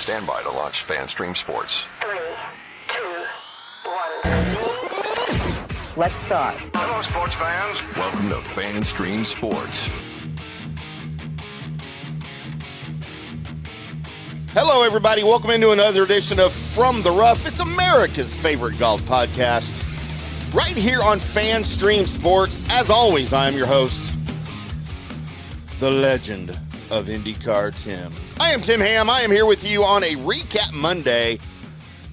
Stand by to launch FanStream Sports. 3, 2, 1. Let's start. Hello, sports fans. Welcome to FanStream Sports. Hello, everybody. Welcome into another edition of From the Rough. It's America's favorite golf podcast. Right here on FanStream Sports. As always, I am your host, the legend of IndyCarTim. I am Timm Hamm. I am here with you on a Recap Monday.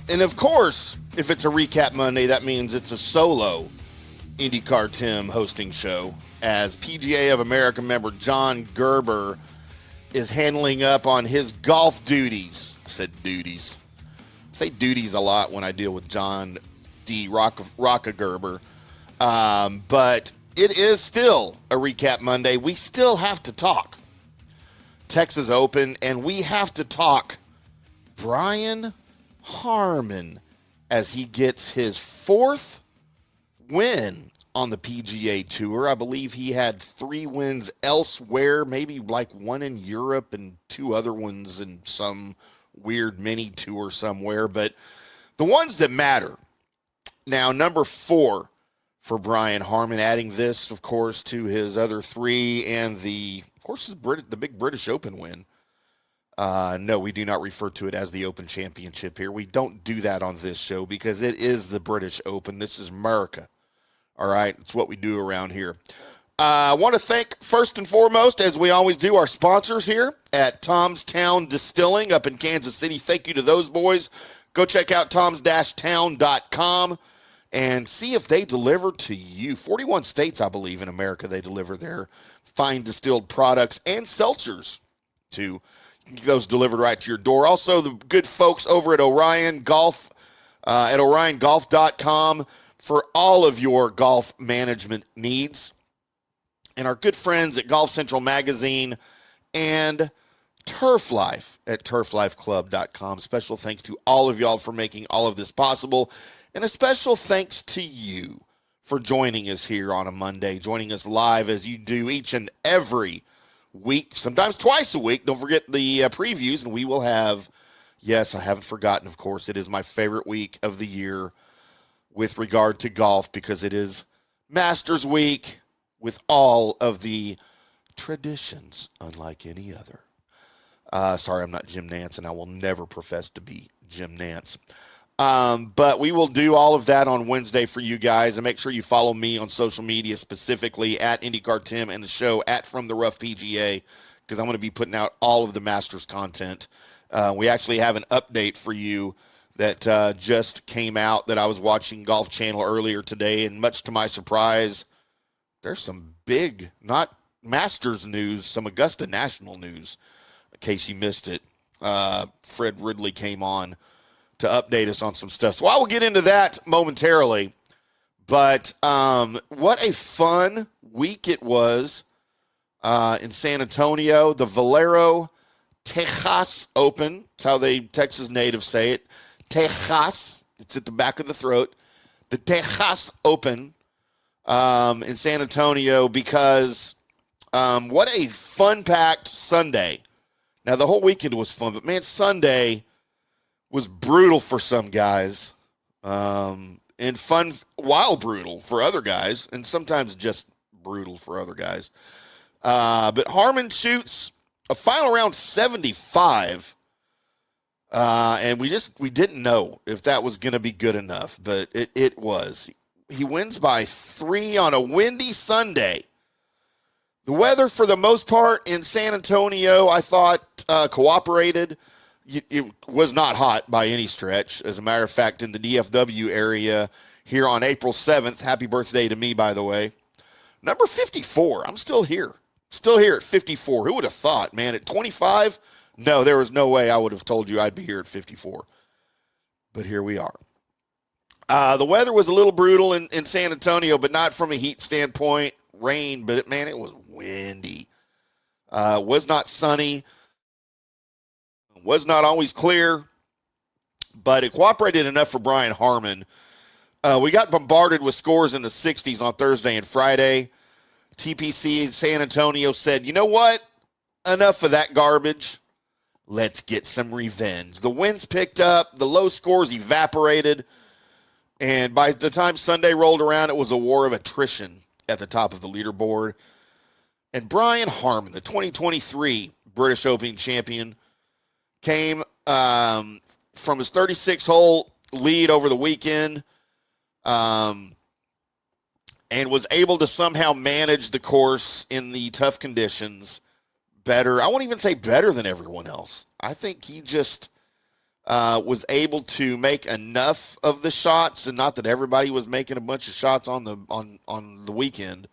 And of course, if it's a Recap Monday, that means it's a solo IndyCarTim hosting show, as PGA of America member John Gerber is handling up on his golf duties. I said duties. I say duties a lot when I deal with John D. Rocka Gerber. But it is still a Recap Monday. We still have to talk Texas Open, and we have to talk Brian Harman as he gets his fourth win on the PGA Tour. I believe he had 3 wins elsewhere, maybe like 1 in Europe and 2 other ones in some weird mini tour somewhere. But the ones that matter. Now, number 4 for Brian Harman, adding this, of course, to his other 3 and the big British Open win. No, we do not refer to it as the Open Championship here. We don't do that on this show because it is the British Open. This is America. All right, it's what we do around here. I want to thank, first and foremost, as we always do, our sponsors here at Tom's Town Distilling up in Kansas City. Thank you to those boys. Go check out toms-town.com and see if they deliver to you. 41 states, I believe, in America, they deliver their fine distilled products and seltzers to those delivered right to your door. Also, the good folks over at Orion Golf, at oriongolf.com for all of your golf management needs. And our good friends at Golf Central Magazine and Turf Life at turflifeclub.com. Special thanks to all of y'all for making all of this possible. And a special thanks to you for joining us here on a Monday, joining us live as you do each and every week, sometimes twice a week. Don't forget the previews, and we will have, yes, I haven't forgotten, of course, it is my favorite week of the year with regard to golf because it is Masters Week with all of the traditions unlike any other. Sorry, I'm not Jim Nance, and I will never profess to be Jim Nance. But we will do all of that on Wednesday for you guys. And make sure you follow me on social media, specifically at IndyCarTim and the show at From the Rough PGA, because I'm going to be putting out all of the Masters content. We actually have an update for you that just came out that I was watching Golf Channel earlier today. And much to my surprise, there's some big, not Masters news, some Augusta National news, in case you missed it. Fred Ridley came on to update us on some stuff. So I will get into that momentarily. But what a fun week it was in San Antonio. The Valero Texas Open. That's how they Texas natives say it. Texas. It's at the back of the throat. The Texas Open in San Antonio, because what a fun-packed Sunday. Now, the whole weekend was fun, but, man, Sunday was brutal for some guys, and fun while brutal for other guys, and sometimes just brutal for other guys. But Harman shoots a final round 75, and we didn't know if that was going to be good enough, but it was. He wins by 3 on a windy Sunday. The weather, for the most part, in San Antonio, I thought cooperated. It was not hot by any stretch. As a matter of fact, in the DFW area here on April 7th, happy birthday to me, by the way, number 54, I'm still here. Still here at 54. Who would have thought, man? At 25, no, there was no way I would have told you I'd be here at 54. But here we are. The weather was a little brutal in San Antonio, but not from a heat standpoint. Rain, but, man, it was windy. Was not sunny. Was not always clear, but it cooperated enough for Brian Harman. We got bombarded with scores in the 60s on Thursday and Friday. TPC in San Antonio said, you know what? Enough of that garbage. let's get some revenge. The wins picked up, the low scores evaporated, and by the time Sunday rolled around, it was a war of attrition at the top of the leaderboard. And Brian Harman, the 2023 British Open champion, came from his 36-hole lead over the weekend and was able to somehow manage the course in the tough conditions better. I won't even say better than everyone else. I think he just was able to make enough of the shots, and not that everybody was making a bunch of shots on the weekend,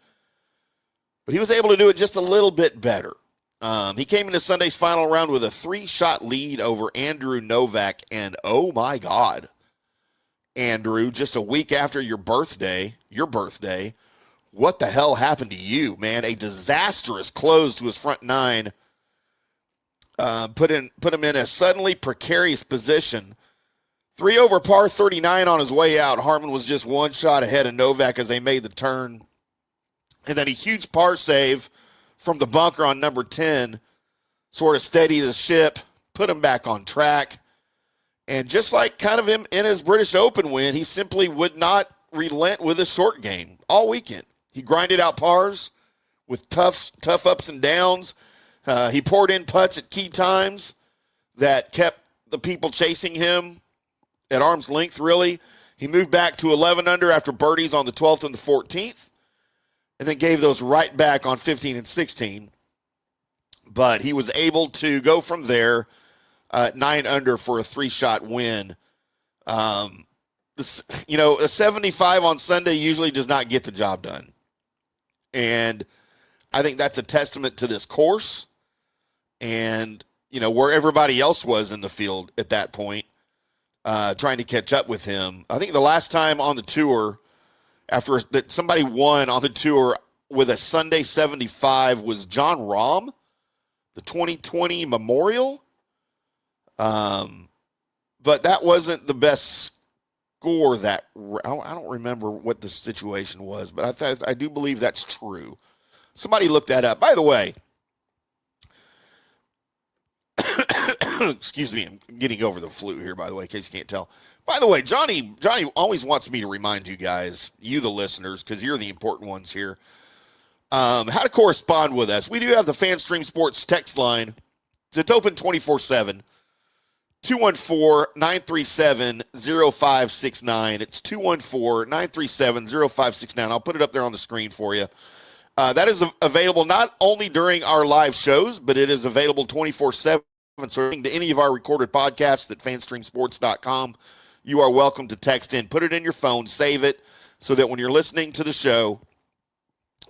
but he was able to do it just a little bit better. He came into Sunday's final round with a 3-shot lead over Andrew Novak, and oh my God, Andrew, just a week after your birthday, what the hell happened to you, man? A disastrous close to his front nine put him in a suddenly precarious position. 3 over par 39 on his way out. Harman was just 1 shot ahead of Novak as they made the turn. And then a huge par save from the bunker on number 10 sort of steadied the ship, put him back on track. And just like kind of him in his British Open win, he simply would not relent with his short game all weekend. He grinded out pars with tough ups and downs. He poured in putts at key times that kept the people chasing him at arm's length, really. He moved back to 11 under after birdies on the 12th and the 14th, and then gave those right back on 15 and 16. But he was able to go from there 9 under for a 3-shot win. A 75 on Sunday usually does not get the job done. And I think that's a testament to this course and, where everybody else was in the field at that point, trying to catch up with him. I think the last time on the tour, after that somebody won on the tour with a Sunday 75 was John Rahm, the 2020 Memorial. But that wasn't the best score that I don't remember what the situation was, but I do believe that's true. Somebody looked that up. By the way, excuse me, I'm getting over the flu here, by the way, in case you can't tell. By the way, Johnny always wants me to remind you guys, you the listeners, because you're the important ones here, how to correspond with us. We do have the FanStream Sports text line. It's open 24/7. 214-937-0569. It's 214-937-0569. I'll put it up there on the screen for you. That is available not only during our live shows, but it is available 24/7. So to any of our recorded podcasts at fanstreamsports.com, you are welcome to text in. Put it in your phone, save it, so that when you're listening to the show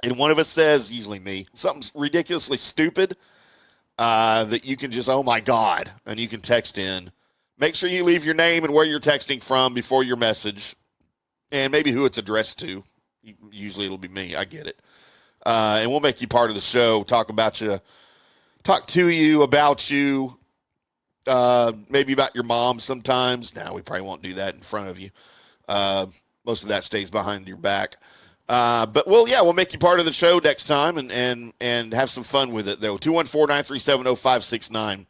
and one of us says, usually me, something ridiculously stupid, that you can just, oh my God, and you can text in. Make sure you leave your name and where you're texting from before your message, and maybe who it's addressed to. Usually it'll be me. I get it. And we'll make you part of the show, talk to you, about you, maybe about your mom sometimes. Now, we probably won't do that in front of you. Most of that stays behind your back. But we'll make you part of the show next time and have some fun with it, though. 214-937-0569.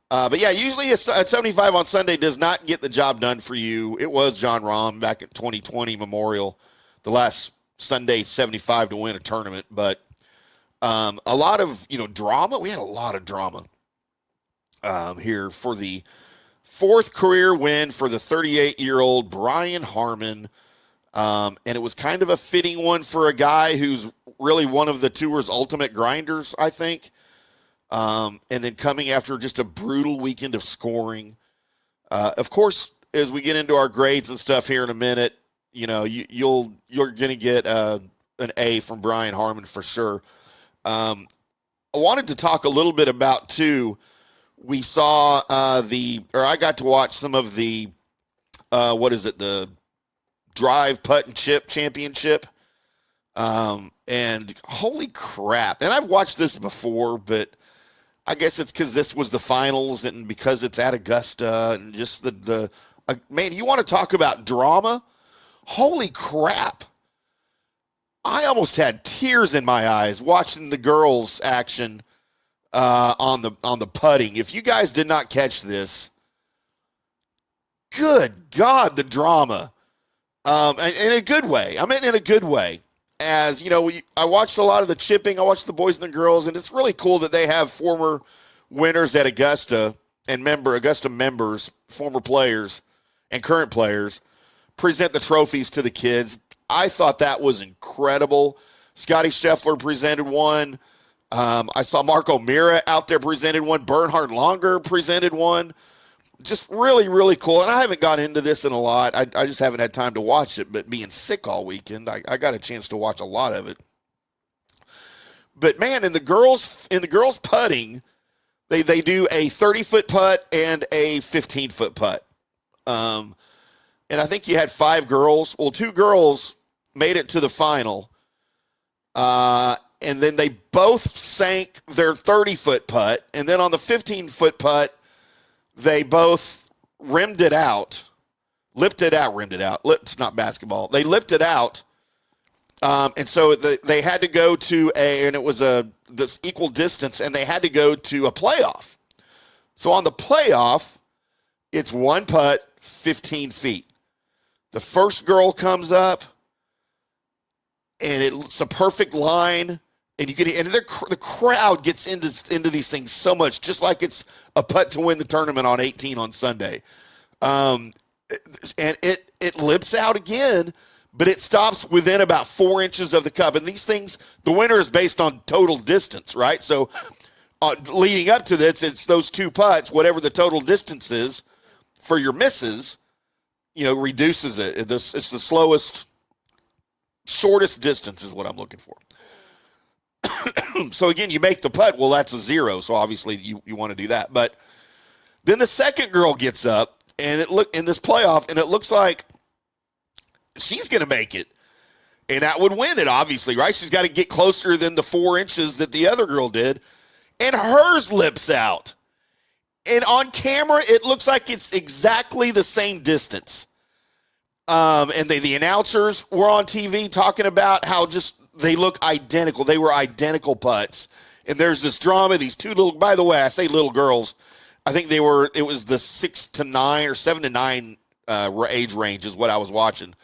But yeah, usually a 75 on Sunday does not get the job done for you. It was John Rahm back at 2020 Memorial, the last Sunday 75 to win a tournament. But a lot of drama. We had a lot of drama here for the 4th career win for the 38-year-old Brian Harman. And it was kind of a fitting one for a guy who's really one of the tour's ultimate grinders, I think. And then coming after just a brutal weekend of scoring. Of course, as we get into our grades and stuff here in a minute, you're going to get an A from Brian Harman for sure. I wanted to talk a little bit about too. We saw I got to watch some of the the drive, putt, and chip championship. And holy crap. And I've watched this before, but I guess it's because this was the finals and because it's at Augusta and just man, you want to talk about drama? Holy crap. I almost had tears in my eyes watching the girls' action on the putting. If you guys did not catch this, good God, the drama. In a good way. I mean, in a good way. As, I watched a lot of the chipping. I watched the boys and the girls, and it's really cool that they have former winners at Augusta and Augusta members, former players and current players, present the trophies to the kids. I thought that was incredible. Scotty Scheffler presented one. I saw Marco Mira out there presented one. Bernhard Langer presented one. Just really, really cool. And I haven't gotten into this in a lot. I just haven't had time to watch it. But being sick all weekend, I got a chance to watch a lot of it. But man, in the girls putting, they do a 30-foot putt and a 15-foot putt. And I think you had 5 girls. Well, 2 girls made it to the final. And then they both sank their 30-foot putt. And then on the 15-foot putt, they both rimmed it out. It's not basketball. They lipped it out. And so they had to go to and it was this equal distance, and they had to go to a playoff. So on the playoff, it's 1 putt, 15 feet. The first girl comes up, and it's a perfect line. And the crowd gets into these things so much, just like it's a putt to win the tournament on 18 on Sunday. And it lips out again, but it stops within about 4 inches of the cup. And these things, the winner is based on total distance, right? So leading up to this, it's those 2 putts, whatever the total distance is for your misses, reduces it. It's the shortest distance is what I'm looking for. So again, you make the putt. Well, that's a 0. So obviously you want to do that. But then the second girl gets up, and in this playoff, and it looks like she's going to make it, and that would win it. Obviously, right? She's got to get closer than the 4 inches that the other girl did, and hers lips out. And on camera, it looks like it's exactly the same distance. And the announcers were on TV talking about how just they look identical. They were identical putts. And there's this drama. These 2 little, by the way, I say little girls. I think it was the 6 to 9 or 7 to 9 age range is what I was watching.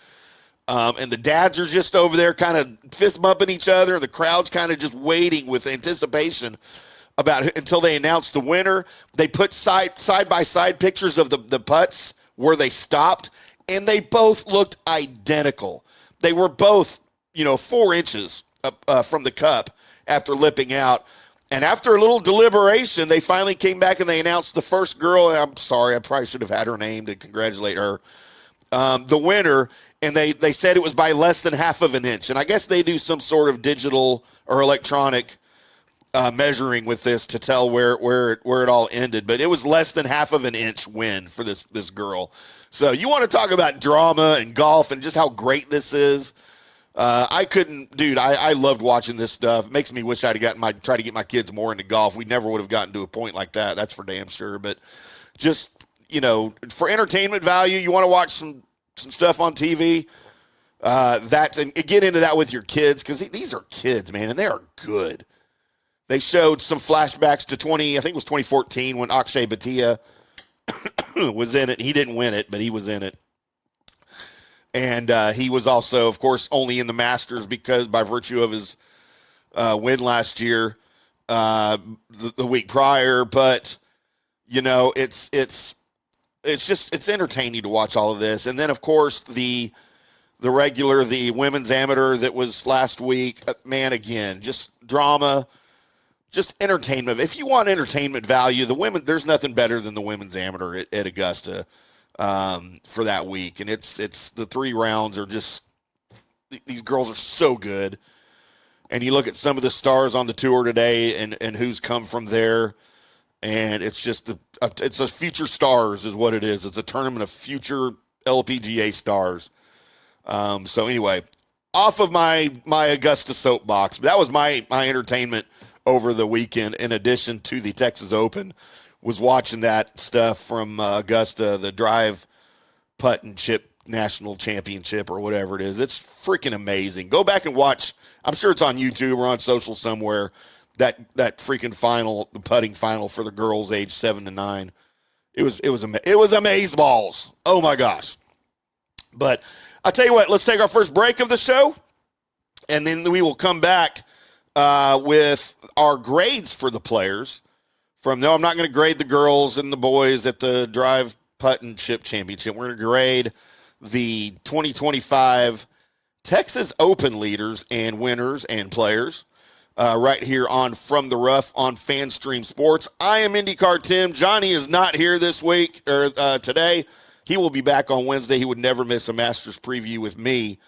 And the dads are just over there kind of fist bumping each other. The crowd's kind of just waiting with anticipation until they announce the winner. They put side by side pictures of the putts where they stopped, and they both looked identical. They were both 4 inches from the cup after lipping out. And after a little deliberation, they finally came back and they announced the first girl. And I'm sorry, I probably should have had her name to congratulate her. The winner, and they said it was by less than half of an inch. And I guess they do some sort of digital or electronic measuring with this to tell where it all ended. But it was less than half of an inch win for this girl. So you want to talk about drama and golf and just how great this is. I loved watching this stuff. It makes me wish I'd try to get my kids more into golf. We never would have gotten to a point like that. That's for damn sure. But just, for entertainment value, you want to watch some stuff on TV. And get into that with your kids, because these are kids, man, and they are good. They showed some flashbacks to 2014 when Akshay Bhatia was in it. He didn't win it, but he was in it. And he was also, of course, only in the Masters because by virtue of his win last year, the week prior. But it's entertaining to watch all of this. And then, of course, the women's amateur that was last week. Man, again, just drama, just entertainment. If you want entertainment value, there's nothing better than the women's amateur at Augusta. For that week. And it's the 3 rounds are just, these girls are so good. And you look at some of the stars on the tour today and who's come from there. And it's just it's a future stars is what it is. It's a tournament of future LPGA stars. So anyway, off of my Augusta soapbox, that was my entertainment over the weekend. In addition to the Texas Open, was watching that stuff from Augusta, the drive, putt, and chip national championship or whatever it is. It's freaking amazing. Go back and watch. I'm sure it's on YouTube or on social somewhere. that freaking final, the putting final for the girls age 7 to 9. It was amazeballs. Oh my gosh. But I tell you what, let's take our first break of the show, and then we will come back with our grades for the players. I'm not going to grade the girls and the boys at the Drive Putt and Chip Championship. We're going to grade the 2025 Texas Open leaders and winners and players right here on From the Rough on FanStream Sports. I am IndyCar Tim. Johnny is not here this week or today. He will be back on Wednesday. He would never miss a Masters preview with me,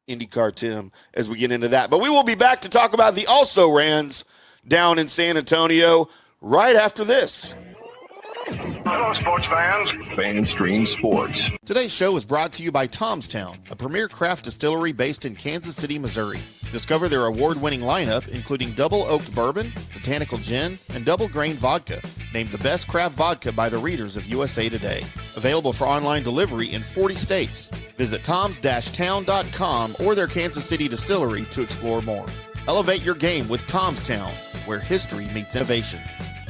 IndyCar Tim, as we get into that. But we will be back to talk about the also-rans down in San Antonio right after this. Hello, sports fans. FanStream Sports. Today's show is brought to you by Tom's Town, a premier craft distillery based in Kansas City, Missouri. Discover their award-winning lineup, including double oaked bourbon, botanical gin, and double grain vodka, named the best craft vodka by the readers of USA Today. Available for online delivery in 40 states. Visit toms-town.com or their Kansas City distillery to explore more. Elevate your game with Tom's Town, where history meets innovation.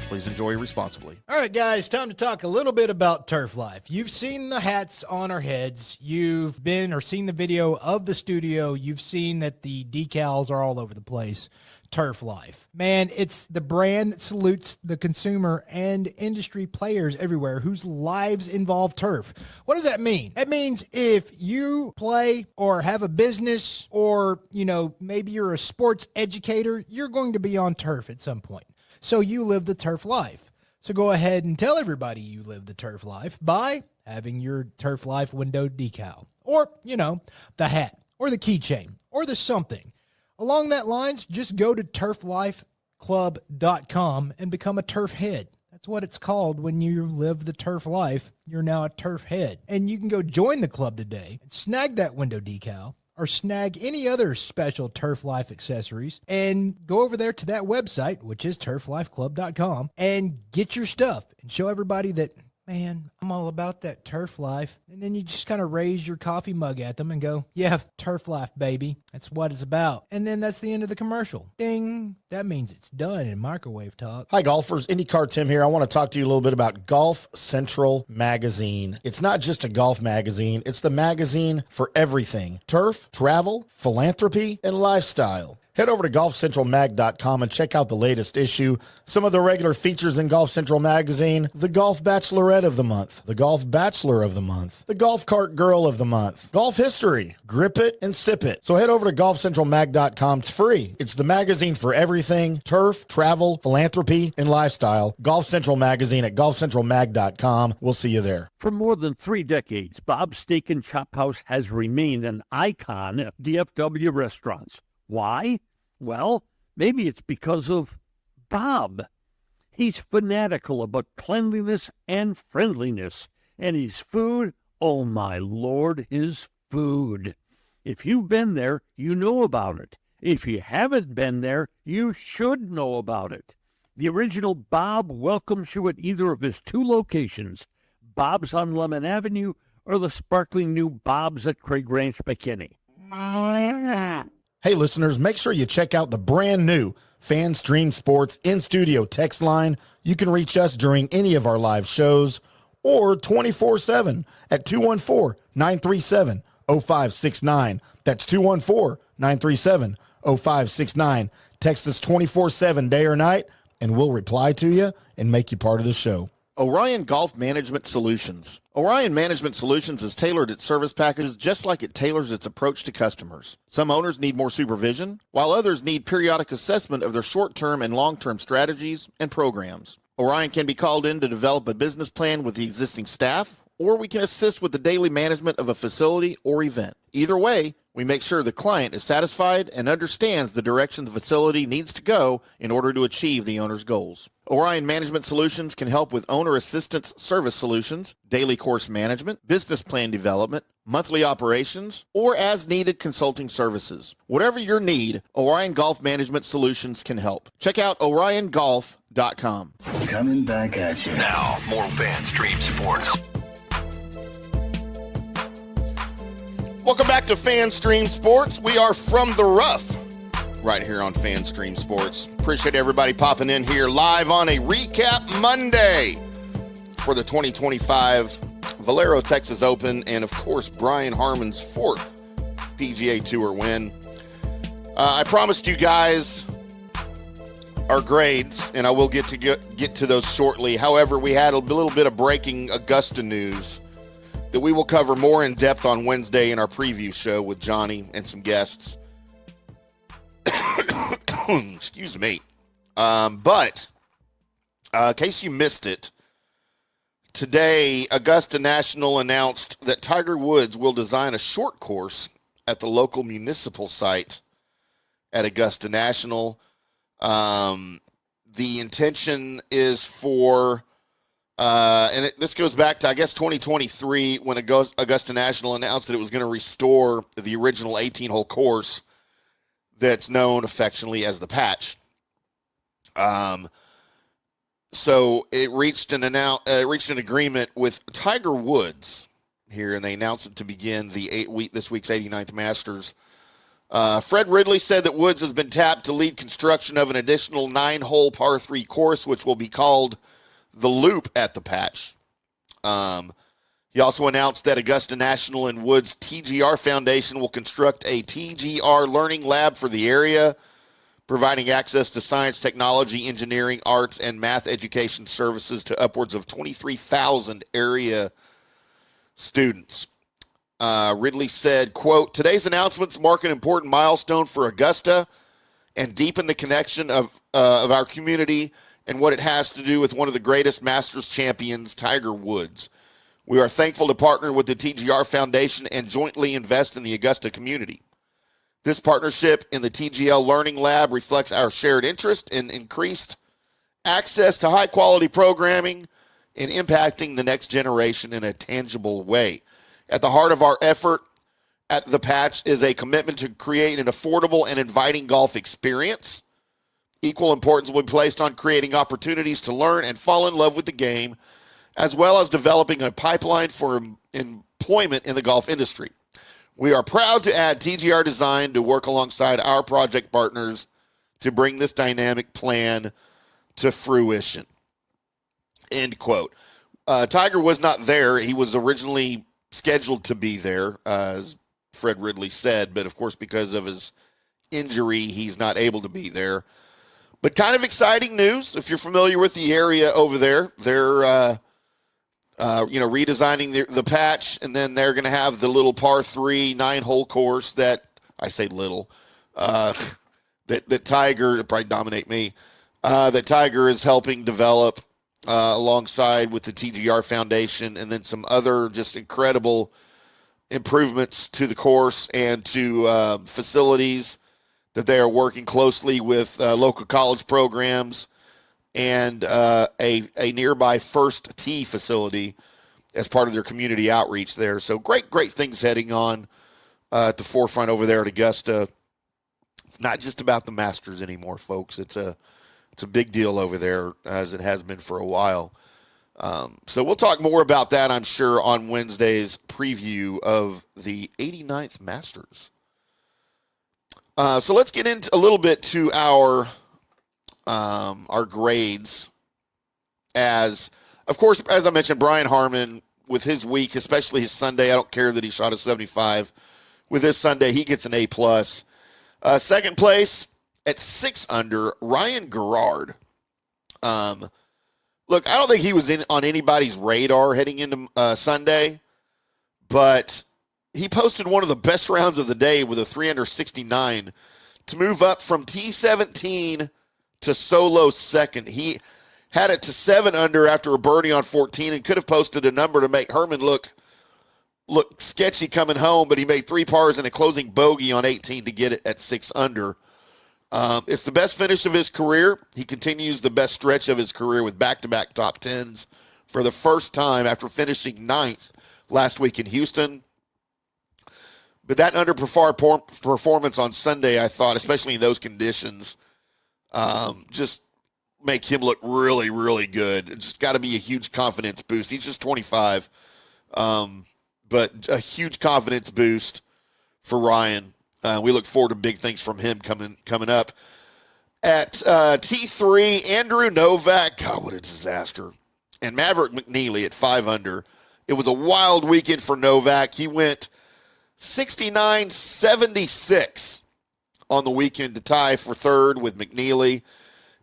Please enjoy responsibly. All right, guys, time to talk a little bit about Turf Life. You've seen the hats on our heads. You've been or seen the video of the studio. You've seen that the decals are all over the place. Turf Life. Man, it's the brand that salutes the consumer and industry players everywhere whose lives involve turf. What does that mean? That means if you play or have a business or, maybe you're a sports educator, you're going to be on turf at some point. So you live the turf life. So go ahead and tell everybody you live the turf life by having your Turf Life window decal or, the hat or the keychain or the something. Along that lines, just go to turflifeclub.com and become a turf head. That's what it's called when you live the turf life. You're now a turf head. And you can go join the club today and snag that window decal or snag any other special Turf Life accessories and go over there to that website, which is turflifeclub.com, and get your stuff and show everybody that, man, I'm all about that turf life. And then you just kind of raise your coffee mug at them and go, yeah, turf life, baby. That's what it's about. And then that's the end of the commercial. Ding. That means it's done in microwave talk. Hi, golfers. IndyCar Tim here. I want to talk to you a little bit about Golf Central Magazine. It's not just a golf magazine. It's the magazine for everything. Turf, travel, philanthropy, and lifestyle. Head over to golfcentralmag.com and check out the latest issue. Some of the regular features in Golf Central Magazine: the Golf Bachelorette of the Month, the Golf Bachelor of the Month, the Golf Cart Girl of the Month, Golf History, Grip It and Sip It. So head over to golfcentralmag.com. It's free. It's the magazine for everything: turf, travel, philanthropy, and lifestyle. Golf Central Magazine at golfcentralmag.com. We'll see you there. For more than 3 decades, Bob's Steak and Chop House has remained an icon of DFW restaurants. Why? Well, maybe it's because of Bob. He's fanatical about cleanliness and friendliness, and his food, oh my Lord, his food. If you've been there, you know about it. If you haven't been there, you should know about it. The original Bob welcomes you at either of his 2 locations, Bob's on Lemon Avenue or the sparkling new Bob's at Craig Ranch, McKinney. Hey, listeners, make sure you check out the brand new FanStream Sports in-studio text line. You can reach us during any of our live shows or 24/7 at 214-937-0569. That's 214-937-0569. Text us 24/7 day or night, and we'll reply to you and make you part of the show. Orion Golf Management Solutions. Orion Management Solutions has tailored its service packages just like it tailors its approach to customers. Some owners need more supervision, while others need periodic assessment of their short-term and long-term strategies and programs. Orion can be called in to develop a business plan with the existing staff, or we can assist with the daily management of a facility or event. Either way, we make sure the client is satisfied and understands the direction the facility needs to go in order to achieve the owner's goals. Orion Management Solutions can help with owner assistance service solutions, daily course management, business plan development, monthly operations, or as-needed consulting services. Whatever your need, Orion Golf Management Solutions can help. Check out oriongolf.com. Coming back at you. Now, more FanStream Sports. Welcome back to FanStream Sports. We are from the rough right here on FanStream Sports. Appreciate everybody popping in here live on a Recap Monday for the 2025 Valero Texas Open and, of course, Brian Harman's fourth PGA Tour win. I promised you guys our grades, and I will get to those shortly. However, we had a little bit of breaking Augusta news that we will cover more in depth on Wednesday in our preview show with Johnny and some guests. Excuse me. But in case you missed it, today Augusta National announced that Tiger Woods will design a short course at the local municipal site at Augusta National. The intention is for this goes back to, I guess, 2023 when Augusta National announced that it was going to restore the original 18-hole course that's known affectionately as the Patch. So it reached an agreement with Tiger Woods here, and they announced it to begin this week's 89th Masters. Fred Ridley said that Woods has been tapped to lead construction of an additional 9-hole par 3 course, which will be called the Loop at the Patch. He also announced that Augusta National and Woods TGR Foundation will construct a TGR learning lab for the area, providing access to science, technology, engineering, arts, and math education services to upwards of 23,000 area students. Ridley said, quote, "Today's announcements mark an important milestone for Augusta and deepen the connection of our community and what it has to do with one of the greatest Masters champions, Tiger Woods. We are thankful to partner with the TGR Foundation and jointly invest in the Augusta community. This partnership in the TGL Learning Lab reflects our shared interest in increased access to high-quality programming and impacting the next generation in a tangible way. At the heart of our effort at the Patch is a commitment to create an affordable and inviting golf experience. Equal importance will be placed on creating opportunities to learn and fall in love with the game, as well as developing a pipeline for employment in the golf industry. We are proud to add TGR Design to work alongside our project partners to bring this dynamic plan to fruition." End quote. Tiger was not there. He was originally scheduled to be there, as Fred Ridley said, but of course because of his injury, he's not able to be there. But kind of exciting news if you're familiar with the area over there. They're redesigning the Patch, and then they're going to have the little par 3 9-hole course that, I say little, that Tiger, it'll probably dominate me, that Tiger is helping develop alongside with the TGR Foundation, and then some other just incredible improvements to the course and to facilities that they are working closely with local college programs and a nearby First Tee facility as part of their community outreach there. So great things heading on at the forefront over there at Augusta. It's not just about the Masters anymore, folks. It's a big deal over there, as it has been for a while. So we'll talk more about that, I'm sure, on Wednesday's preview of the 89th Masters. So let's get into a little bit to our grades. As, of course, as I mentioned, Brian Harman, with his week, especially his Sunday, I don't care that he shot a 75. With his Sunday, he gets an A+. Second place at 6 under, Ryan Gerard. Look, I don't think he was on anybody's radar heading into Sunday, but he posted one of the best rounds of the day with a 369 to move up from T17 to solo second. He had it to 7 under after a birdie on 14 and could have posted a number to make Herman look sketchy coming home, but he made 3 pars and a closing bogey on 18 to get it at 6 under. It's the best finish of his career. He continues the best stretch of his career with back-to-back top 10s for the first time after finishing 9th last week in Houston. But that performance on Sunday, I thought, especially in those conditions, just make him look really, really good. It's just got to be a huge confidence boost. He's just 25, but a huge confidence boost for Ryan. We look forward to big things from him coming up. At T3, Andrew Novak, God, what a disaster. And Maverick McNeely at 5 under. It was a wild weekend for Novak. He went 69-76 on the weekend to tie for third with McNeely,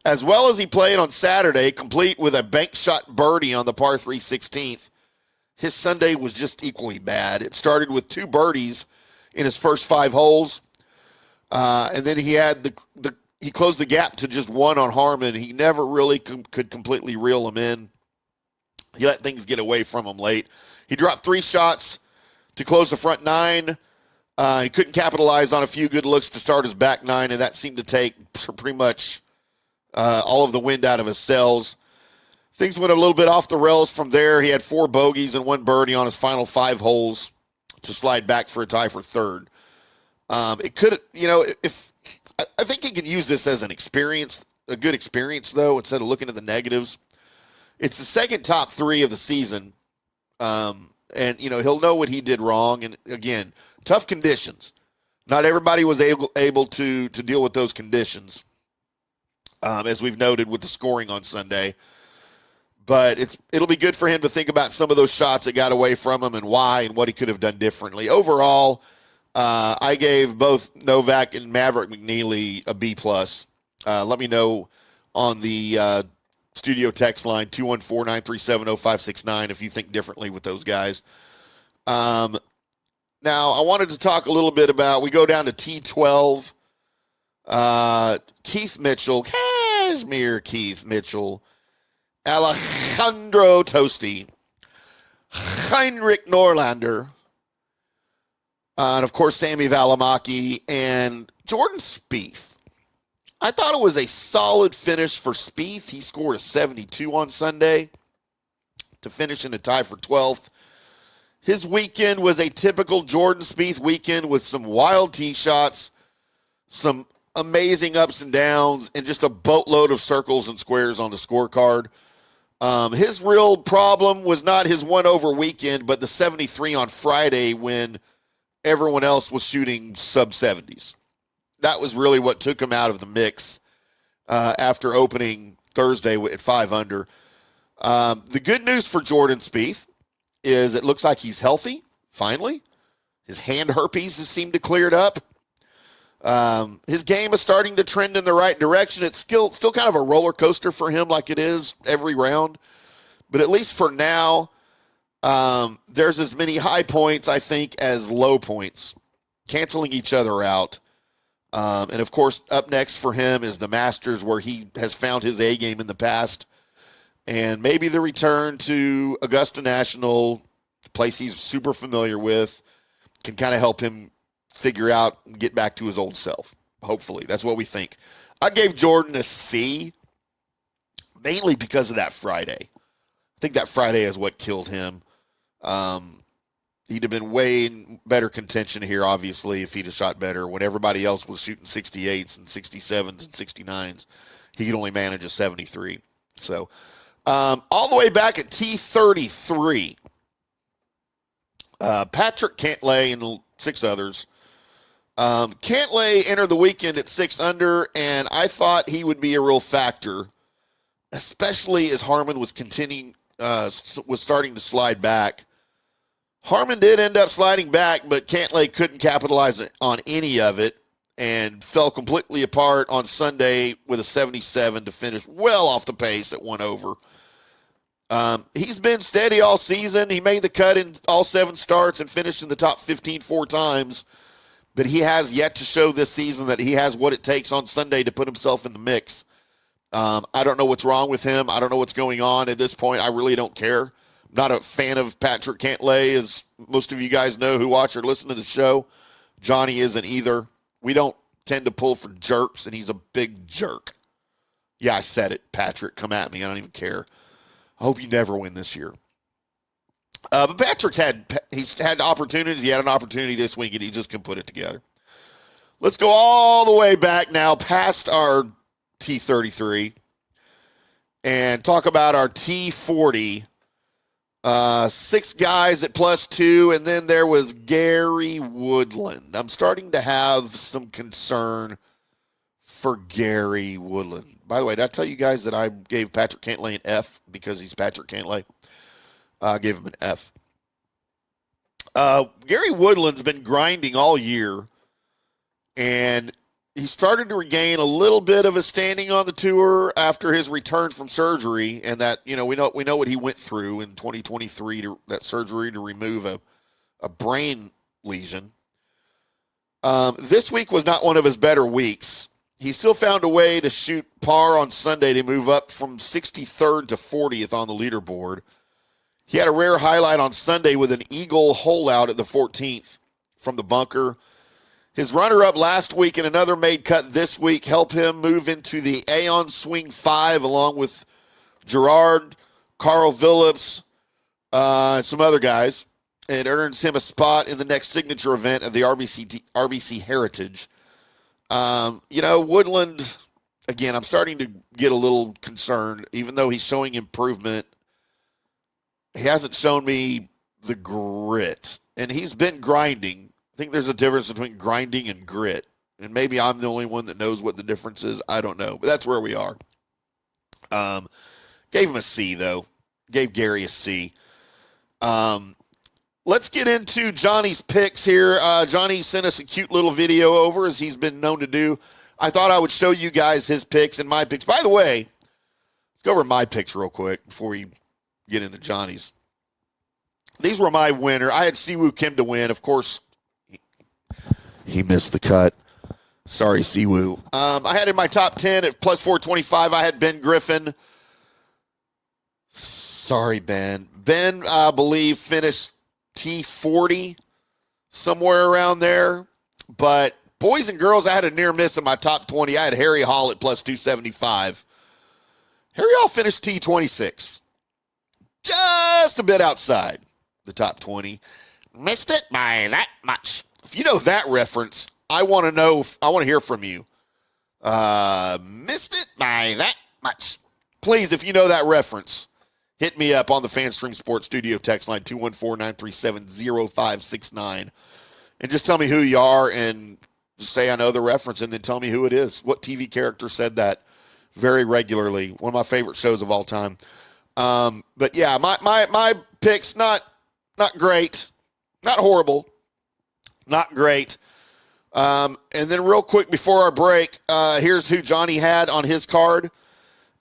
as well as he played on Saturday, complete with a bank shot birdie on the par 3 16th. His Sunday was just equally bad. It started with 2 birdies in his first 5 holes, and then he had he closed the gap to just 1 on Harman. He never really could completely reel him in. He let things get away from him late. He dropped 3 shots to close the front 9. He couldn't capitalize on a few good looks to start his back 9, and that seemed to take pretty much all of the wind out of his sails. Things went a little bit off the rails from there. He had 4 bogeys and 1 birdie on his final 5 holes to slide back for a tie for third. It could, if I think he can use this as an experience, a good experience, though, instead of looking at the negatives. It's the second top 3 of the season, and he'll know what he did wrong. And again, tough conditions. Not everybody was able to deal with those conditions, as we've noted with the scoring on Sunday. But it'll be good for him to think about some of those shots that got away from him and why and what he could have done differently. Overall, I gave both Novak and Maverick McNeely a B+. Let me know on the studio text line, 214-937-0569, if you think differently with those guys. Now, I wanted to talk a little bit about, we go down to T12. Keith Mitchell, Cashmere Keith Mitchell, Alejandro Tosti, Heinrich Norlander, and of course Sammy Valimaki and Jordan Spieth. I thought it was a solid finish for Spieth. He scored a 72 on Sunday to finish in a tie for 12th. His weekend was a typical Jordan Spieth weekend with some wild tee shots, some amazing ups and downs, and just a boatload of circles and squares on the scorecard. His real problem was not his 1-over weekend, but the 73 on Friday when everyone else was shooting sub-70s. That was really what took him out of the mix after opening Thursday at 5 under. The good news for Jordan Spieth is it looks like he's healthy, finally. His hand herpes has seemed to cleared up. His game is starting to trend in the right direction. It's still kind of a roller coaster for him like it is every round. But at least for now, there's as many high points, I think, as low points, canceling each other out. And, of course, up next for him is the Masters, where he has found his A game in the past. And maybe the return to Augusta National, a place he's super familiar with, can kind of help him figure out and get back to his old self. Hopefully. That's what we think. I gave Jordan a C, mainly because of that Friday. I think that Friday is what killed him. He'd have been way in better contention here, obviously, if he'd have shot better. When everybody else was shooting 68s and 67s and 69s, he could only manage a 73. So, all the way back at T33, Patrick Cantlay and 6 others. Cantlay entered the weekend at 6 under, and I thought he would be a real factor, especially as Harman was starting to slide back. Harman did end up sliding back, but Cantlay couldn't capitalize on any of it and fell completely apart on Sunday with a 77 to finish well off the pace at 1 over. He's been steady all season. He made the cut in all 7 starts and finished in the top 15 4 times. But he has yet to show this season that he has what it takes on Sunday to put himself in the mix. I don't know what's wrong with him. I don't know what's going on at this point. I really don't care. I'm not a fan of Patrick Cantlay, as most of you guys know who watch or listen to the show. Johnny isn't either. We don't tend to pull for jerks, and he's a big jerk. Yeah, I said it. Patrick, come at me. I don't even care. I hope you never win this year. But Patrick's had opportunities. He had an opportunity this week, and he just couldn't put it together. Let's go all the way back now past our T33 and talk about our T40. 6 guys at +2, and then there was Gary Woodland. I'm starting to have some concern for Gary Woodland. By the way, did I tell you guys that I gave Patrick Cantlay an F because he's Patrick Cantlay? I gave him an F. Gary Woodland's been grinding all year, and he started to regain a little bit of a standing on the tour after his return from surgery, and that, we know what he went through in 2023, that surgery to remove a brain lesion. This week was not one of his better weeks. He still found a way to shoot par on Sunday to move up from 63rd to 40th on the leaderboard. He had a rare highlight on Sunday with an eagle hole out at the 14th from the bunker. His runner-up last week and another made cut this week help him move into the Aon Swing 5 along with Gerard, Carl Phillips, and some other guys. It earns him a spot in the next signature event of the RBC Heritage. Woodland, again, I'm starting to get a little concerned. Even though he's showing improvement, he hasn't shown me the grit. And he's been grinding. I think there's a difference between grinding and grit. And maybe I'm the only one that knows what the difference is. I don't know. But that's where we are. Gave him a C, though. Gave Gary a C. Let's get into Johnny's picks here. Johnny sent us a cute little video over, as he's been known to do. I thought I would show you guys his picks and my picks. By the way, let's go over my picks real quick before we get into Johnny's. These were my winner. I had Siwoo Kim to win. Of course, he missed the cut. Sorry, Siwoo. I had in my top 10 at plus 425. I had Ben Griffin. Sorry, Ben. Ben, I believe, finished T40, somewhere around there. But boys and girls, I had a near miss in my top 20. I had Harry Hall at plus 275. Harry Hall finished T26. Just a bit outside the top 20. Missed it by that much. If you know that reference, I want to know. I want to hear from you. Missed it by that much. Please, if you know that reference, hit me up on the FanStream Sports Studio text line 214-937-0569. And just tell me who you are and just say I know the reference and then tell me who it is. What TV character said that very regularly? One of my favorite shows of all time. But yeah, my picks, not great, not horrible, not great. And then real quick before our break, here's who Johnny had on his card.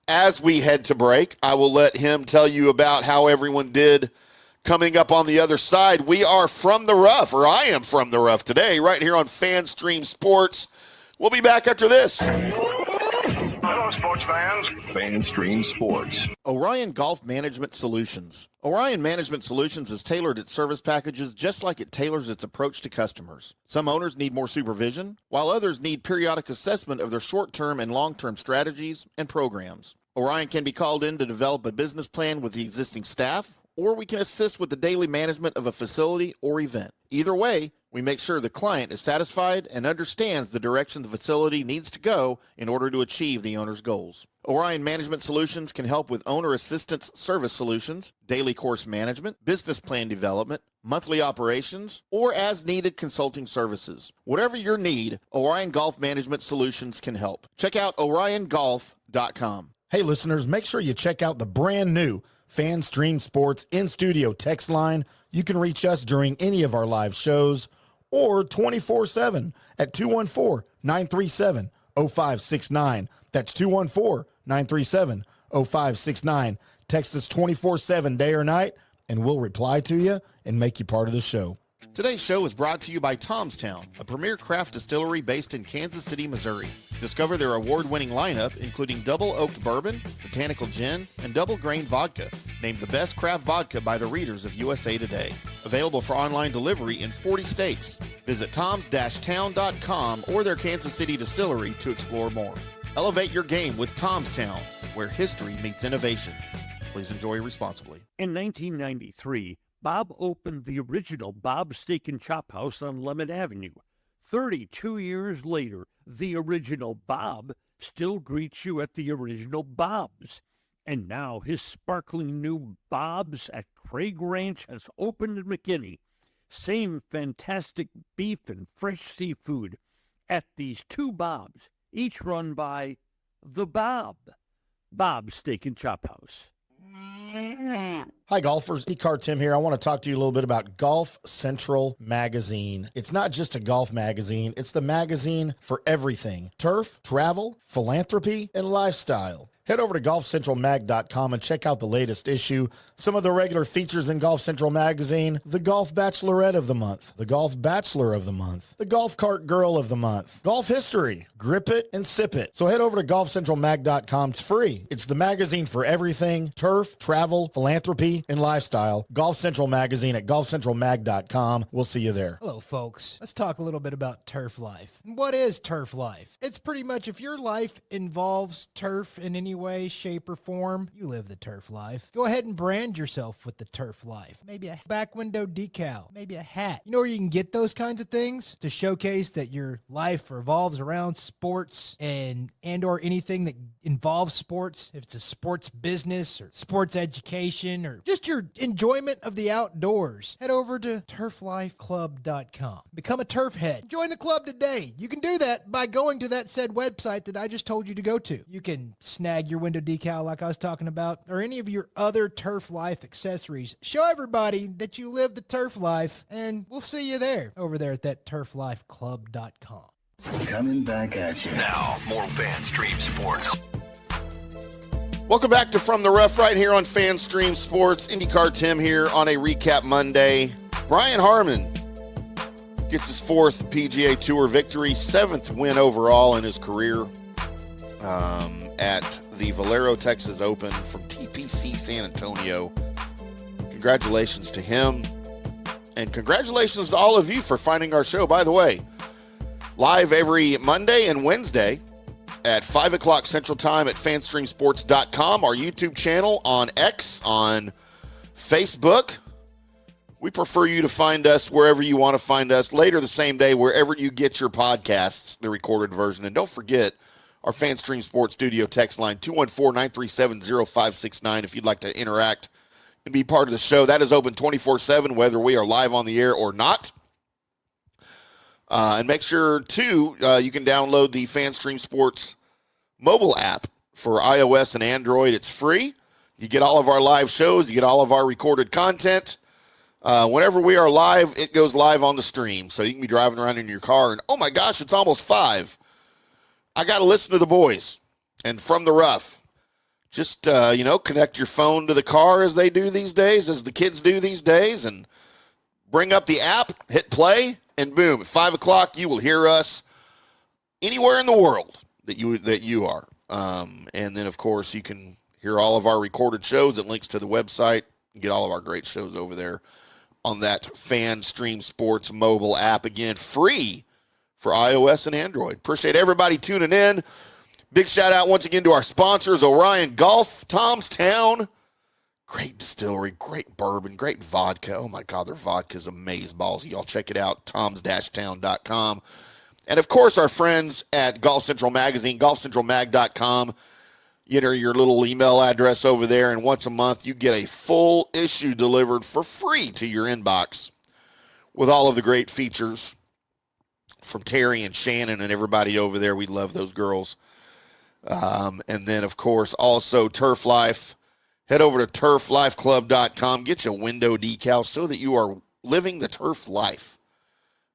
As we head to break, I will let him tell you about how everyone did coming up on the other side. We are from the rough, or I am from the rough today, right here on FanStream Sports. We'll be back after this. Hello, sports fans. FanStream Sports. Orion Golf Management Solutions. Orion Management Solutions has tailored its service packages just like it tailors its approach to customers. Some owners need more supervision, while others need periodic assessment of their short-term and long-term strategies and programs. Orion can be called in to develop a business plan with the existing staff, or we can assist with the daily management of a facility or event. Either way, we make sure the client is satisfied and understands the direction the facility needs to go in order to achieve the owner's goals. Orion Management Solutions can help with owner assistance service solutions, daily course management, business plan development, monthly operations, or as-needed consulting services. Whatever your need, Orion Golf Management Solutions can help. Check out oriongolf.com. Hey listeners, make sure you check out the brand new FanStream Sports in-studio text line. You can reach us during any of our live shows or 24/7 at 214-937-0569. That's 214-937-0569. Text us 24/7 day or night, and we'll reply to you and make you part of the show. Today's show is brought to you by Tomstown, a premier craft distillery based in Kansas City, Missouri. Discover their award-winning lineup, including double oaked bourbon, botanical gin, and double grain vodka, named the best craft vodka by the readers of USA Today. Available for online delivery in 40 states. Visit toms-town.com or their Kansas City distillery to explore more. Elevate your game with Tomstown, where history meets innovation. Please enjoy responsibly. In 1993, Bob opened the original Bob's Steak and Chop House on Lemon Avenue. 32 years later, the original Bob still greets you at the original Bob's. And now his sparkling new Bob's at Craig Ranch has opened in McKinney. Same fantastic beef and fresh seafood. At these two Bob's, each run by the Bob Steak and Chop House. Hi, golfers. IndyCarTim here. I want to talk to you a little bit about Golf Central Magazine. It's not just a golf magazine. It's the magazine for everything: turf, travel, philanthropy, and lifestyle. Head over to golfcentralmag.com and check out the latest issue. Some of the regular features in Golf Central Magazine: the Golf Bachelorette of the Month, the Golf Bachelor of the Month, the Golf Cart Girl of the Month, Golf History, Grip It and Sip It. So head over to golfcentralmag.com. It's free. It's the magazine for everything: turf, travel, philanthropy, and lifestyle. Golf Central Magazine at golfcentralmag.com. We'll see you there. Hello, folks. Let's talk a little bit about turf life. What is turf life? It's pretty much if your life involves turf in any way, shape, or form, you live the turf life. Go ahead and brand yourself with the turf life. Maybe a back window decal, maybe a hat. You know where you can get those kinds of things to showcase that your life revolves around sports and or anything that involves sports. If it's a sports business or sports education or just your enjoyment of the outdoors, head over to turflifeclub.com. Become a turf head. Join the club today. You can do that by going to that said website that I just told you to go to. You can snag your window decal like I was talking about, or any of your other turf life accessories. Show everybody that you live the turf life, and we'll see you there over there at that turflifeclub.com. Coming back at you. Now, more FanStream Sports. Welcome back to From the Rough right here on FanStream Sports. IndyCar Tim here on a recap Monday. Brian Harman gets his fourth PGA Tour victory, seventh win overall in his career at the Valero Texas Open from TPC San Antonio. Congratulations to him. And congratulations to all of you for finding our show. By the way, live every Monday and Wednesday at 5 o'clock Central Time at fanstreamsports.com, our YouTube channel, on X, on Facebook. We prefer you to find us wherever you want to find us. Later the same day, wherever you get your podcasts, the recorded version. And don't forget our FanStream Sports Studio text line, 214-937-0569, if you'd like to interact and be part of the show. That is open 24/7, whether we are live on the air or not. And make sure, too, you can download the FanStream Sports mobile app for iOS and Android. It's free. You get all of our live shows. You get all of our recorded content. Whenever we are live, it goes live on the stream. So you can be driving around in your car and, oh, my gosh, it's almost 5. I got to listen to the boys. And From the Rough, just, connect your phone to the car as they do these days, as the kids do these days, and bring up the app, hit play, and boom, at 5 o'clock, you will hear us anywhere in the world that you are. And then, of course, you can hear all of our recorded shows. It links to the website. You get all of our great shows over there on that FanStream Sports mobile app. Again, free for iOS and Android. Appreciate everybody tuning in. Big shout out once again to our sponsors, Orion Golf, Tom's Town. Great distillery, great bourbon, great vodka. Oh, my God, their vodka is amazeballs. Y'all check it out, toms-town.com. And, of course, our friends at Golf Central Magazine, golfcentralmag.com. You enter your little email address over there, and once a month you get a full issue delivered for free to your inbox with all of the great features from Terry and Shannon and everybody over there. We love those girls. And then, of course, also Turf Life. Head over to turflifeclub.com. Get you a window decal so that you are living the turf life.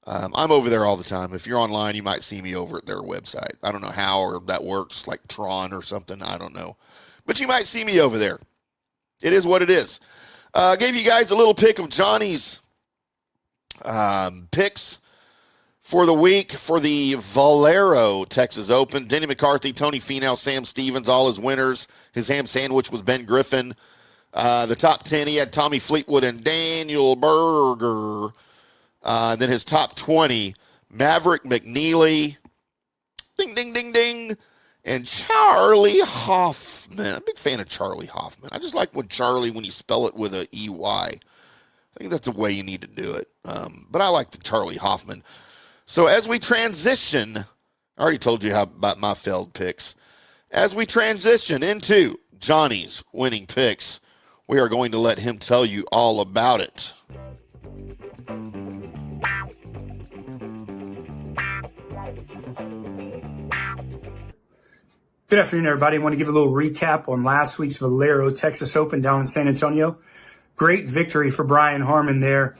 I'm over there all the time. If you're online, you might see me over at their website. I don't know how or that works, like Tron or something. I don't know. But you might see me over there. It is what it is. Gave you guys a little pick of Johnny's picks for the week for the Valero Texas Open. Denny McCarthy, Tony Finau, Sam Stevens, all his winners. His ham sandwich was Ben Griffin. The top 10, he had Tommy Fleetwood and Daniel Berger. Then his top 20, Maverick McNeely, ding, ding, ding, ding, and Charlie Hoffman. I'm a big fan of Charlie Hoffman. I just like when you spell it with a E-Y. I think that's the way you need to do it. But I like the Charlie Hoffman. So as we transition, I already told you about my failed picks. As we transition into Johnny's winning picks, we are going to let him tell you all about it. Good afternoon, everybody. I want to give a little recap on last week's Valero Texas Open down in San Antonio. Great victory for Brian Harman there.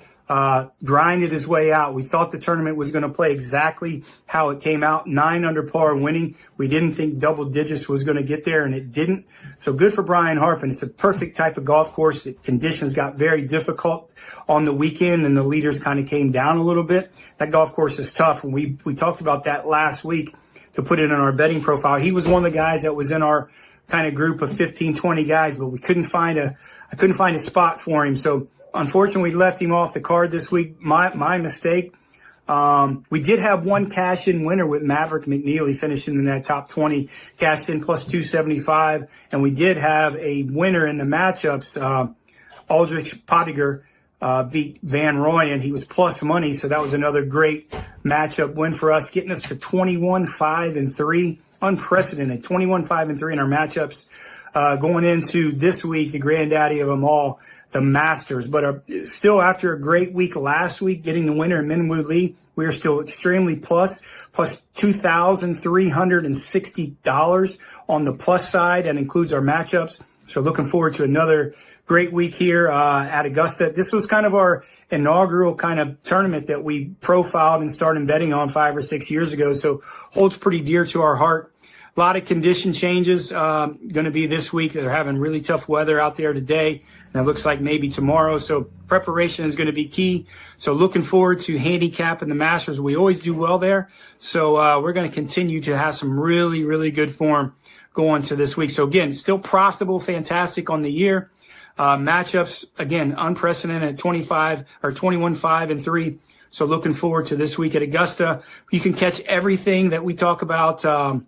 Grinded his way out. We thought the tournament was going to play exactly how it came out, 9 under par winning. We didn't think double digits was going to get there, and it didn't. So good for Brian Harman. It's a perfect type of golf course. The conditions got very difficult on the weekend, and the leaders kind of came down a little bit. That golf course is tough, and we talked about that last week to put it in our betting profile. He was one of the guys that was in our kind of group of 15, 20 guys, but I couldn't find a spot for him. So unfortunately, we left him off the card this week. My mistake. We did have one cash-in winner with Maverick McNeely finishing in that top 20, cashed in plus 275. And we did have a winner in the matchups. Aldrich Pottinger beat Van Royen. He was plus money, so that was another great matchup win for us, getting us to 21-5-3. Unprecedented, 21-5-3 in our matchups. Going into this week, the granddaddy of them all, the Masters. But still, after a great week last week, getting the winner in Minwoo Lee, we are still extremely plus $2,360 on the plus side. That includes our matchups. So looking forward to another great week here at Augusta. This was kind of our inaugural kind of tournament that we profiled and started betting on 5 or 6 years ago. So holds pretty dear to our heart. A lot of condition changes going to be this week. They're having really tough weather out there today, and it looks like maybe tomorrow. So preparation is going to be key. So looking forward to handicapping the Masters. We always do well there. So we're going to continue to have some really, really good form going to this week. So again, still profitable, fantastic on the year. Matchups, again, unprecedented at 21-5-3. So looking forward to this week at Augusta. You can catch everything that we talk about and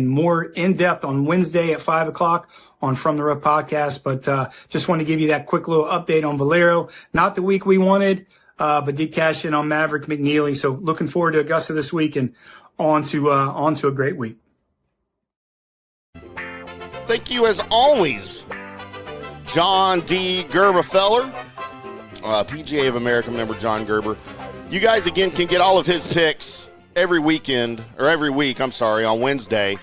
more in depth on Wednesday at 5:00 on From the Rough podcast. But just want to give you that quick little update on Valero. Not the week we wanted, but did cash in on Maverick McNeely. So looking forward to Augusta this week and on to a great week. Thank you, as always, John D. Gerberfeller, PGA of America member John Gerber. You guys, again, can get all of his picks every week, on Wednesday.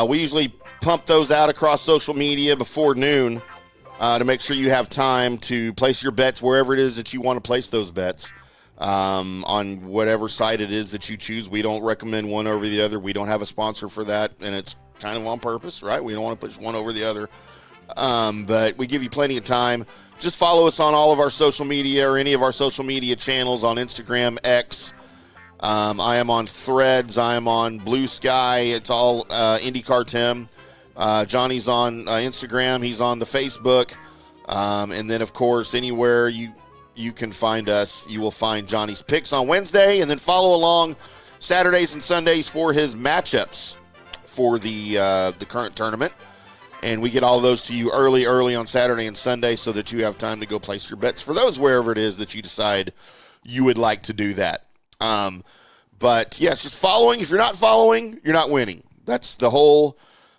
We usually pump those out across social media before noon to make sure you have time to place your bets wherever it is that you want to place those bets on whatever site it is that you choose. We don't recommend one over the other. We don't have a sponsor for that, and it's kind of on purpose, right? We don't want to push one over the other. But we give you plenty of time. Just follow us on all of our social media or any of our social media channels on Instagram, X. I am on Threads. I am on Blue Sky. It's all IndyCarTim. Johnny's on Instagram. He's on the Facebook. And then, of course, anywhere you can find us, you will find Johnny's picks on Wednesday. And then follow along Saturdays and Sundays for his matchups for the current tournament. And we get all those to you early on Saturday and Sunday so that you have time to go place your bets for those wherever it is that you decide you would like to do that. But yes, just following. If you're not following, you're not winning. That's the whole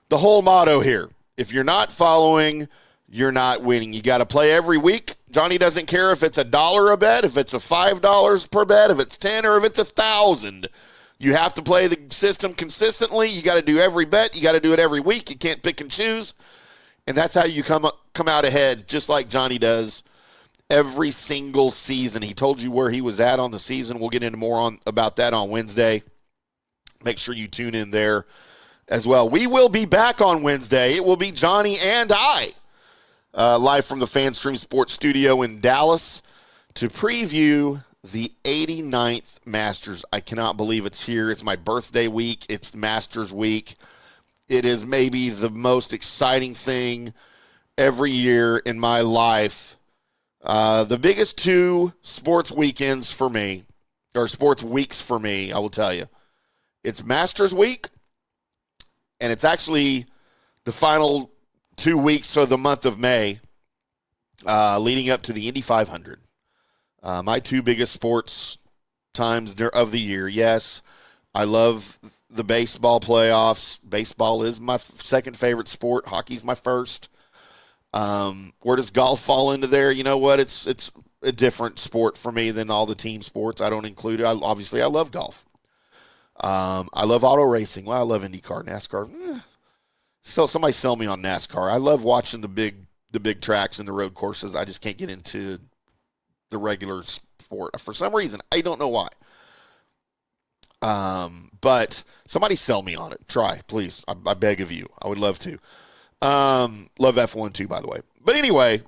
motto here. If you're not following, you're not winning. You got to play every week. Johnny doesn't care if it's $1 a bet, if it's a $5 per bet, if it's 10 or if it's 1,000. You have to play the system consistently. You got to do every bet. You got to do it every week. You can't pick and choose. And that's how you come out ahead, just like Johnny does every single season. He told you where he was at on the season. We'll get into more about that on Wednesday. Make sure you tune in there as well. We will be back on Wednesday. It will be Johnny and I live from the FanStream Sports Studio in Dallas to preview the 89th Masters. I cannot believe it's here. It's my birthday week. It's Masters week. It is maybe the most exciting thing every year in my life. The biggest two sports weekends for me, or sports weeks for me, I will tell you. It's Masters week, and it's actually the final 2 weeks of the month of May, leading up to the Indy 500. My two biggest sports times of the year. Yes, I love the baseball playoffs. Baseball is my second favorite sport. Hockey's my first. Where does golf fall into there? You know what? It's a different sport for me than all the team sports. I don't include it. Obviously, I love golf. I love auto racing. Well, I love IndyCar, NASCAR. So somebody sell me on NASCAR. I love watching the big tracks and the road courses. I just can't get into the regular sport for some reason. I don't know why. But somebody sell me on it. Try, please. I beg of you. I would love to. Love F1 too, by the way. But anyway,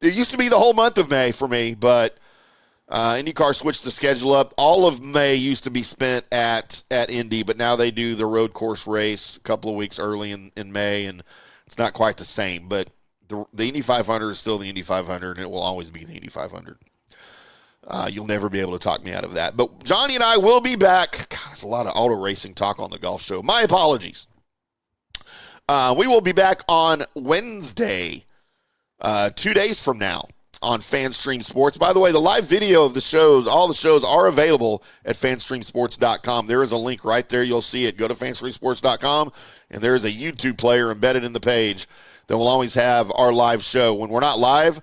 it used to be the whole month of May for me, but IndyCar switched the schedule up. All of May used to be spent at Indy, but now they do the road course race a couple of weeks early in May, and it's not quite the same. But the Indy 500 is still the Indy 500, and it will always be the Indy 500. You'll never be able to talk me out of that. But Johnny and I will be back. God, there's a lot of auto racing talk on the golf show. My apologies. We will be back on Wednesday, 2 days from now, on FanStream Sports. By the way, the live video of the shows, all the shows are available at fanstreamsports.com. There is a link right there. You'll see it. Go to fanstreamsports.com, and there is a YouTube player embedded in the page that will always have our live show. When we're not live,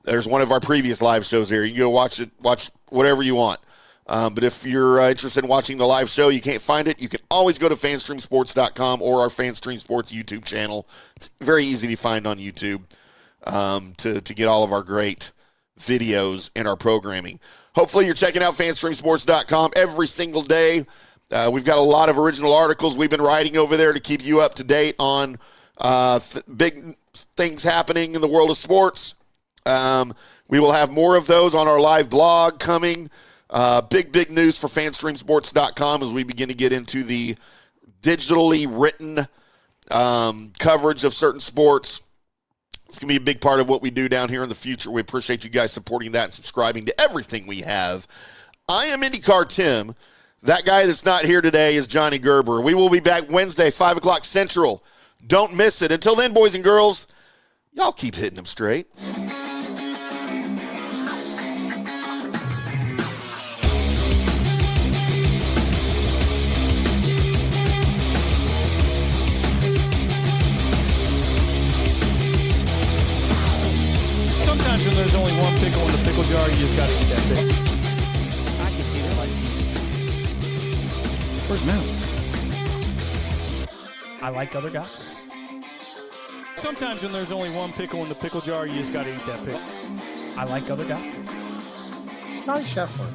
there's one of our previous live shows here. You can go watch it, watch whatever you want. But if you're interested in watching the live show, you can't find it, you can always go to fanstreamsports.com or our FanStream Sports YouTube channel. It's very easy to find on YouTube to get all of our great videos and our programming. Hopefully you're checking out fanstreamsports.com every single day. We've got a lot of original articles we've been writing over there to keep you up to date on big things happening in the world of sports. We will have more of those on our live blog coming. Big news for fanstreamsports.com as we begin to get into the digitally written coverage of certain sports. It's going to be a big part of what we do down here in the future. We appreciate you guys supporting that and subscribing to everything we have. I am IndyCarTim. That guy that's not here today is Johnny Gerber. We will be back Wednesday, 5 o'clock Central. Don't miss it. Until then, boys and girls, y'all keep hitting them straight. Sometimes when there's only one pickle in the pickle jar, you just got to eat that pickle. I can eat it like Jesus. Where's Mouse? I like other guys. Sometimes when there's only one pickle in the pickle jar, you just got to eat that pickle. I like other guys. Scotty Scheffler.